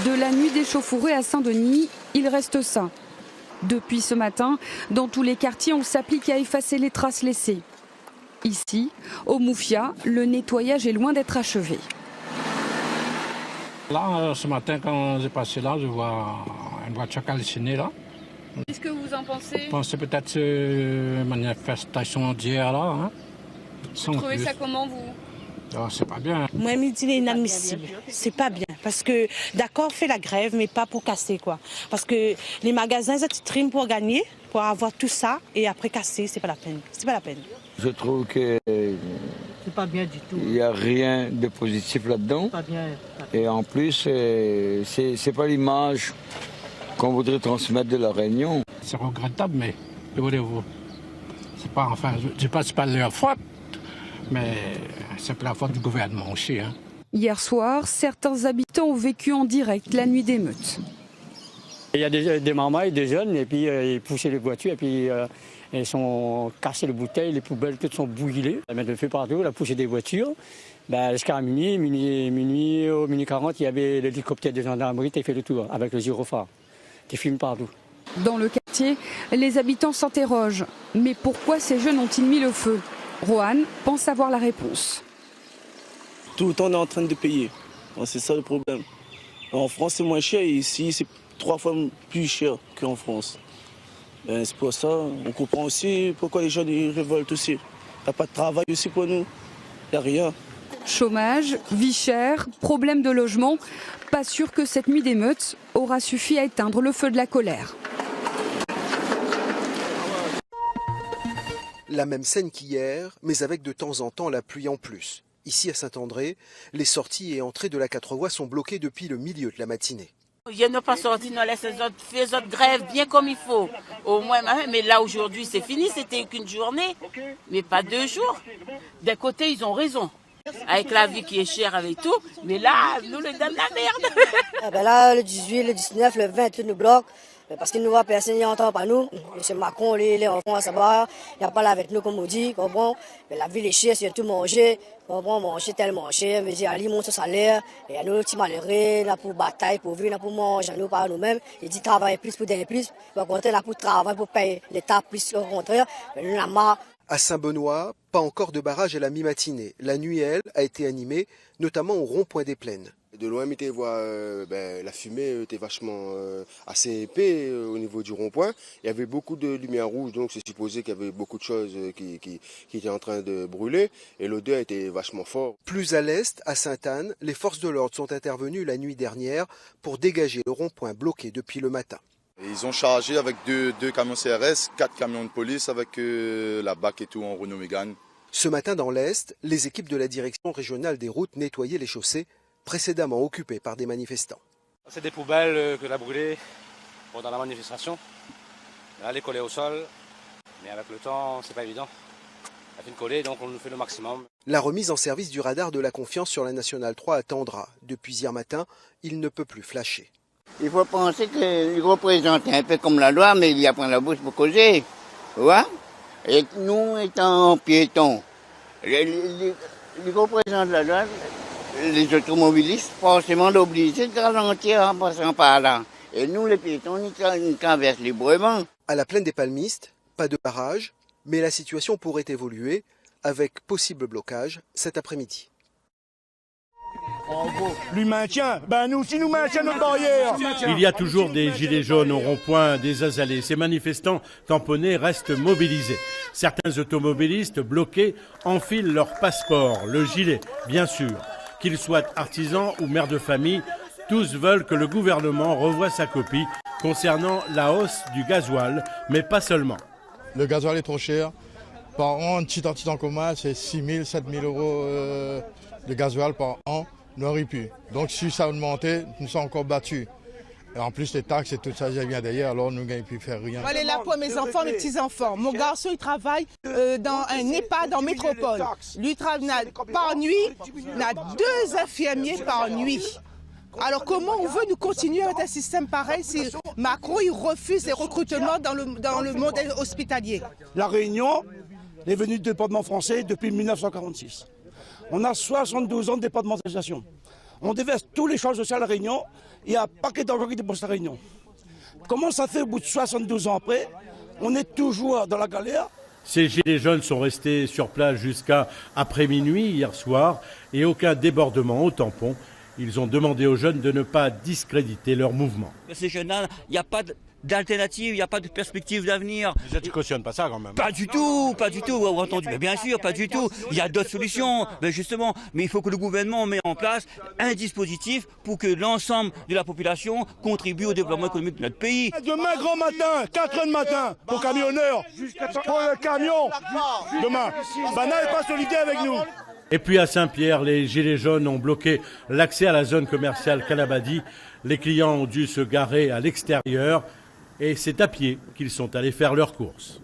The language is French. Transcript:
De la nuit des chauffourées à Saint-Denis, il reste ça. Depuis ce matin, dans tous les quartiers, on s'applique à effacer les traces laissées. Ici, au Moufia, le nettoyage est loin d'être achevé. Là, ce matin, quand j'ai passé là, je vois une voiture calcinée là. Qu'est-ce que vous en pensez? Je pense que c'est peut-être une manifestation d'hier là. Hein, vous trouvez ça comment, vous? Oh, c'est pas bien. Moi, je me dis inadmissible. C'est pas bien. Parce que, d'accord, fait la grève, mais pas pour casser, quoi. Parce que les magasins, ils triment pour gagner, pour avoir tout ça, et après casser, c'est pas la peine. C'est pas la peine. Je trouve que c'est pas bien du tout. Il n'y a rien de positif là-dedans. Pas bien. Et en plus, c'est pas l'image qu'on voudrait transmettre de la Réunion. C'est regrettable, mais que voulez-vous? C'est pas, enfin, je ne sais pas leur faute, mais c'est la faute du gouvernement aussi. Hein. Hier soir, certains habitants ont vécu en direct la nuit d'émeute. Il y a des mamans et des jeunes, et puis ils poussaient les voitures, et puis ils sont cassés les bouteilles, les poubelles, toutes sont bouillées. Ils mettent le feu partout, la poussée des voitures. Jusqu'à minuit, au minuit 40, il y avait l'hélicoptère de gendarmerie qui fait le tour avec le gyrophare, qui filme partout. Dans le quartier, les habitants s'interrogent. Mais pourquoi ces jeunes ont-ils mis le feu? Rohan pense avoir la réponse. Tout le temps, on est en train de payer. C'est ça le problème. En France, c'est moins cher et ici, c'est 3 fois plus cher qu'en France. C'est pour ça, on comprend aussi pourquoi les jeunes ils révoltent aussi. Il n'y a pas de travail aussi pour nous. Il n'y a rien. Chômage, vie chère, problème de logement. Pas sûr que cette nuit d'émeute aura suffi à éteindre le feu de la colère. La même scène qu'hier, mais avec de temps en temps la pluie en plus. Ici à Saint-André, les sorties et entrées de la 4 voies sont bloquées depuis le milieu de la matinée. Ils ne pas sorti, nous laissons fait autres grève bien comme il faut. Au moins, mais là aujourd'hui c'est fini, c'était qu'une journée, mais pas 2 jours. D'un côté ils ont raison, avec la vie qui est chère avec tout, mais là nous les donne la merde. Là le 18, le 19, le 20, tout nous bloque. Parce qu'il ne voit personne, il n'entend pas nous. M. Macron, les enfants à savoir, il n'a pas là avec nous comme on dit, comprends. Mais la ville est chère, c'est tout manger, comprends, manger tellement cher, mais j'ai Ali monte son salaire, et à nous, petits malheureux, là pour bataille, pour vivre, là pour manger, nous par nous-mêmes. Il dit travailler plus pour donner plus, par contre, là pour travailler, pour payer l'État plus, au contraire, mais nous, la marre. À Saint-Benoît, pas encore de barrage à la mi-matinée. La nuit, elle, a été animée, notamment au rond-point des Plaines. De loin, tu vois la fumée était vachement assez épais au niveau du rond-point. Il y avait beaucoup de lumière rouge, donc c'est supposé qu'il y avait beaucoup de choses qui étaient en train de brûler. Et l'odeur était vachement forte. Plus à l'est, à Sainte-Anne, les forces de l'ordre sont intervenues la nuit dernière pour dégager le rond-point bloqué depuis le matin. Ils ont chargé avec deux camions CRS, 4 camions de police avec la BAC et tout en Renault Mégane. Ce matin dans l'Est, les équipes de la direction régionale des routes nettoyaient les chaussées précédemment occupées par des manifestants. C'est des poubelles que l'on a brûlées pendant la manifestation. Là, elle est collée au sol, mais avec le temps, c'est pas évident. Elle fait une collée, donc on nous fait le maximum. La remise en service du radar de la confiance sur la Nationale 3 attendra. Depuis hier matin, il ne peut plus flasher. Il faut penser qu'il représente un peu comme la loi, mais il y a pas la bouche pour causer. Tu vois? Et nous, étant piétons, les représentent la loi, les automobilistes, forcément obligés de ralentir en passant par là. Et nous, les piétons, nous traversons librement. À la plaine des Palmistes, pas de barrage, mais la situation pourrait évoluer avec possible blocage cet après-midi. Lui maintient, nous aussi nous maintient notre barrière. Il y a toujours des gilets jaunes au rond-point des Azalées. Ces manifestants tamponnés restent mobilisés. Certains automobilistes bloqués enfilent leur passeport, le gilet, bien sûr. Qu'ils soient artisans ou mères de famille, tous veulent que le gouvernement revoie sa copie concernant la hausse du gasoil, mais pas seulement. Le gasoil est trop cher. Par an, un petit en commun, c'est 6 000, 7 000 euros de gasoil par an. N'aurait pu. Donc si ça augmentait, nous sommes encore battus. Et en plus les taxes et tout ça, ça vient d'ailleurs, alors nous n'avons pu faire rien. Elle est là pour mes enfants, mes petits-enfants. Mon garçon, il travaille dans un EHPAD en métropole. Lui travaille par nuit, on a 2 infirmiers par nuit. Alors comment on veut nous continuer avec un système pareil si Macron il refuse les recrutements dans le monde hospitalier? La Réunion est venue du département français depuis 1946. On a 72 ans de départementalisation. On déverse tous les charges sociales à la Réunion. Il y a un paquet d'argent qui dépense à la Réunion. Comment ça fait au bout de 72 ans après, on est toujours dans la galère? Ces gilets jaunes sont restés sur place jusqu'à après minuit hier soir et aucun débordement au tampon. Ils ont demandé aux jeunes de ne pas discréditer leur mouvement. Ces jeunes-là, il n'y a pas d'alternative, il n'y a pas de perspective d'avenir. Déjà, tu cautionnes pas ça quand même. Pas du tout, entendu. Mais bien sûr, pas du tout. Il y a d'autres solutions, mais justement. Mais il faut que le gouvernement mette en place un dispositif pour que l'ensemble de la population contribue au développement économique de notre pays. Demain, grand matin, 4 heures du matin, pour camionneurs, pour le camion, demain. Bana n'est pas solidaire avec nous. Et puis à Saint-Pierre, les gilets jaunes ont bloqué l'accès à la zone commerciale Kalabadi. Les clients ont dû se garer à l'extérieur et c'est à pied qu'ils sont allés faire leurs courses.